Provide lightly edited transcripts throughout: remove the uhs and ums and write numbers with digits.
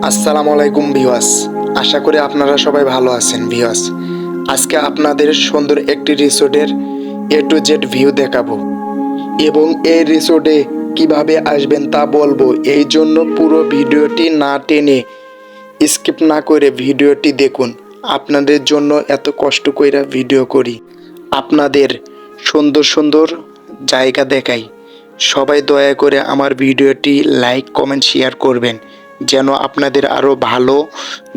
আসসালামু আলাইকুম ভিউয়ার্স। আশা করি আপনারা সবাই ভালো আছেন ভিউয়ার্স। আজকে আপনাদের সুন্দর একটি রিসোর্টের এ টু জেড ভিউ দেখাবো এবং এই রিসোর্টে কিভাবে আসবেন তা বলবো। এই জন্য পুরো ভিডিওটি না টেনে স্কিপ না করে ভিডিওটি দেখুন। আপনাদের জন্য এত কষ্ট কইরা ভিডিও করি, আপনাদের সুন্দর সুন্দর জায়গা দেখাই। সবাই দয়া করে আমার ভিডিওটি লাইক কমেন্ট শেয়ার করবেন, যেন আপনাদের আরও ভালো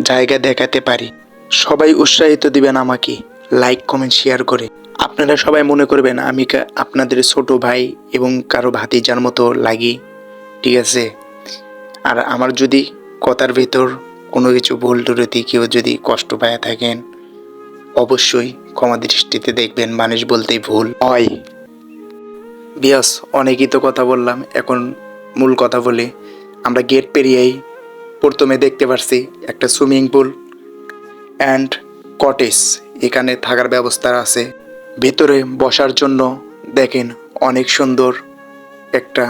জায়গা দেখাতে পারি। সবাই উৎসাহিত দিবেন আমাকে লাইক কমেন্ট শেয়ার করে। আপনারা সবাই মনে করবেন আমি আপনাদের ছোট ভাই এবং কারো ভাতিজার মতো লাগি, ঠিক আছে? আর আমার যদি কথার ভিতর কোনো কিছু ভুল ত্রুটি কেউ যদি কষ্ট পায় থাকেন, অবশ্যই ক্ষমা দৃষ্টিতে দেখবেন। মানুষ বলতেই ভুল হয়। বিয়াস, অনেকই তো কথা বললাম, এখন মূল কথা বলি। আমরা গেট পেরিয়েই প্রথমে দেখতে পারছি একটা সুইমিং পুল অ্যান্ড কটেজ। এখানে থাকার ব্যবস্থা আছে, ভেতরে বসার জন্য দেখেন অনেক সুন্দর একটা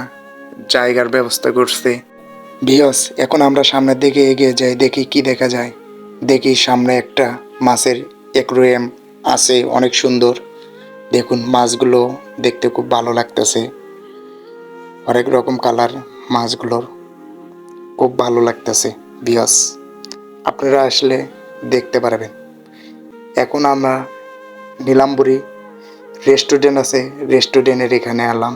জায়গার ব্যবস্থা করছে। বিয়াস, এখন আমরা সামনের দিকে এগিয়ে যাই, দেখি কি দেখা যায়। দেখি সামনে একটা মাছের অ্যাকুয়ারিয়াম আছে, অনেক সুন্দর। দেখুন মাছগুলো দেখতে খুব ভালো লাগতেছে, অনেক রকম কালার মাছগুলোর, খুব ভালো লাগতেছে। বিয়াস, আপনারা আসলে দেখতে পারবেন। এখন আমরা নীলাম্বরী রেস্টুরেন্ট আছে, রেস্টুরেন্টের এখানে এলাম।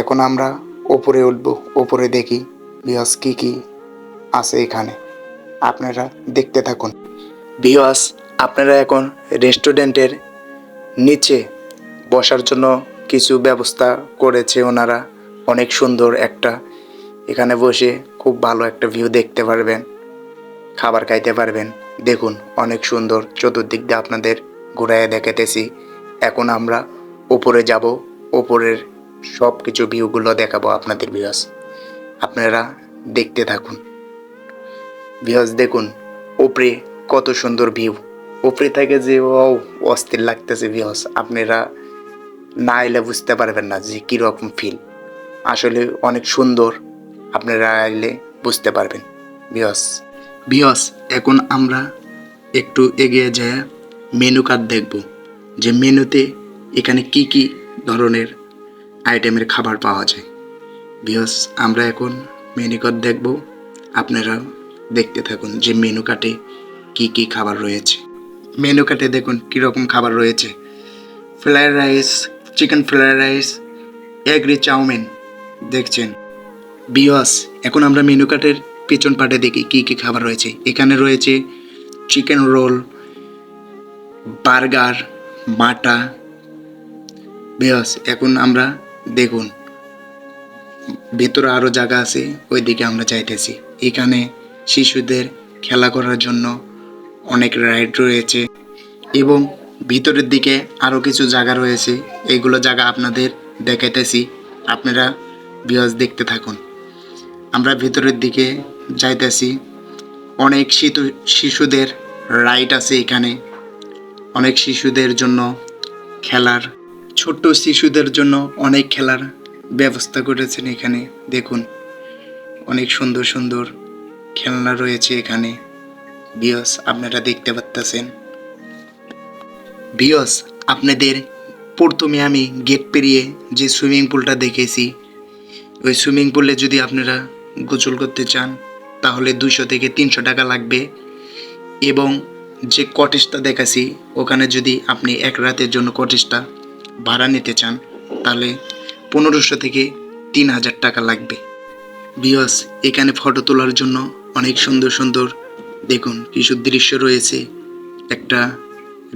এখন আমরা ওপরে উঠব, ওপরে দেখি বিয়াস কি কি আছে এখানে। আপনারা দেখতে থাকুন। বিয়াস, আপনারা এখন রেস্টুরেন্টের নিচে বসার জন্য কিছু ব্যবস্থা করেছে ওনারা, অনেক সুন্দর একটা। এখানে বসে খুব ভালো একটা ভিউ দেখতে পারবেন, খাবার খাইতে পারবেন। দেখুন অনেক সুন্দর, চতুর্দিক দিয়ে আপনাদের ঘুরাইয়া দেখাতেছি। এখন আমরা উপরে যাব, উপরের সব কিছু ভিউগুলো দেখাবো আপনাদের ভিউয়ার্স। আপনারা দেখতে থাকুন। ভিউয়ার্স দেখুন উপরে কত সুন্দর ভিউ, উপরে থেকে যে অস্থির লাগতেছে ভিউয়ার্স। আপনারা না এলে বুঝতে পারবেন না যে কীরকম ফিল, আসলে অনেক সুন্দর। আপনারা এলে বুঝতে পারবেন ভিউয়ার্স। এখন আমরা একটু এগিয়ে যাই, মেনু কার্ড দেখব যে মেনুতে এখানে কি কি ধরনের আইটেমের খাবার পাওয়া যায়। ভিউয়ার্স, আমরা এখন মেনু কার্ড দেখব, আপনারা দেখতে থাকুন যে মেনু কার্ডে কি কি খাবার রয়েছে। মেনু কার্ডে দেখুন কীরকম খাবার রয়েছে। Fried rice, chicken fried rice, এগরি চাউমিন দেখছেন। ভিউয়ার্স, এখন আমরা মেনু কার্ডের পেছন পাটে দেখি কি কি খাবার রয়েছে। এখানে রয়েছে চিকেন রোল, বার্গার, মাটা। ভিউয়ার্স, এখন আমরা দেখুন ভেতরে আরও জায়গা আছে, ওই দিকে আমরা চাইতেছি। এখানে শিশুদের খেলা করার জন্য অনেক রাইড রয়েছে এবং ভিতরের দিকে আরও কিছু জায়গা রয়েছে। এইগুলো জায়গা আপনাদের দেখাইতেছি, আপনারা ভিউয়ার্স দেখতে থাকুন। আমরা ভিতরের দিকে যাইতেছি, অনেক শিশুদের রাইড আছে এখানে, অনেক শিশুদের জন্য খেলার, ছোট্ট শিশুদের জন্য অনেক খেলার ব্যবস্থা করেছেন এখানে। দেখুন অনেক সুন্দর সুন্দর খেলনা রয়েছে এখানে। ভিউয়ার্স, আপনারা দেখতে পাচ্ছেন। ভিউয়ার্স, আপনাদের প্রথমে আমি গেট পেরিয়ে যে সুইমিং পুলটা দেখেছি, ওই সুইমিং পুলে যদি আপনারা গোসল করতে চান তাহলে 200 থেকে 300 টাকা লাগবে। এবং যে কটেজটা দেখাছি ওখানে যদি আপনি এক রাতের জন্য কটেজটা ভাড়া নিতে চান তাহলে 1500 থেকে 3000 টাকা লাগবে। ভিউয়ার্স, এখানে ফটো তোলার জন্য অনেক সুন্দর সুন্দর দেখুন কিছু দৃশ্য রয়েছে। একটা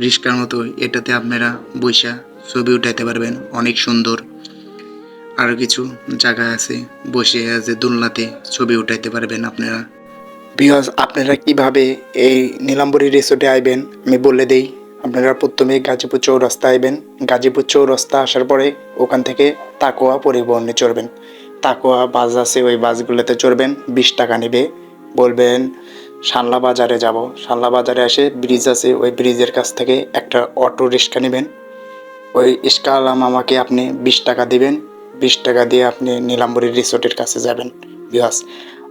রিস্কার মতো, এটাতে আপনারা বসে ছবি উঠাইতে পারবেন, অনেক সুন্দর। আরও কিছু জায়গা আছে, বসে আছে দোলনাতে ছবি উঠাইতে পারবেন আপনারা। ভিউয়ার্স, আপনারা কিভাবে এই নীলাম্বরী রিসোর্টে আইবেন আমি বলে দেই। আপনারা প্রথমে গাজীপুর চৌরাস্তা আইবেন। গাজীপুর চৌরাস্তা আসার পরে ওখান থেকে তাকোয়া পরিবহনে চড়বেন। তাকোয়া বাস আছে, ওই বাসগুলোতে চড়বেন, 20 টাকা নেবে। বলবেন শানলা বাজারে যাব, শানলা বাজারে এসে ব্রিজ আছে, ওই ব্রিজের কাছ থেকে একটা অটো রিক্সা নেবেন। ওই রিক্সাওয়ালা মামাকে আপনি 20 টাকা দিবেন, 20 টাকা দিয়ে আপনি নীলাম্বরী রিসোর্টের কাছে যাবেন। ভিউয়ার্স,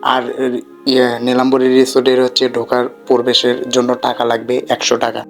আর নীলাম্বরী রিসোর্টের হচ্ছে ঢোকার প্রবেশের জন্য টাকা লাগবে 100 টাকা।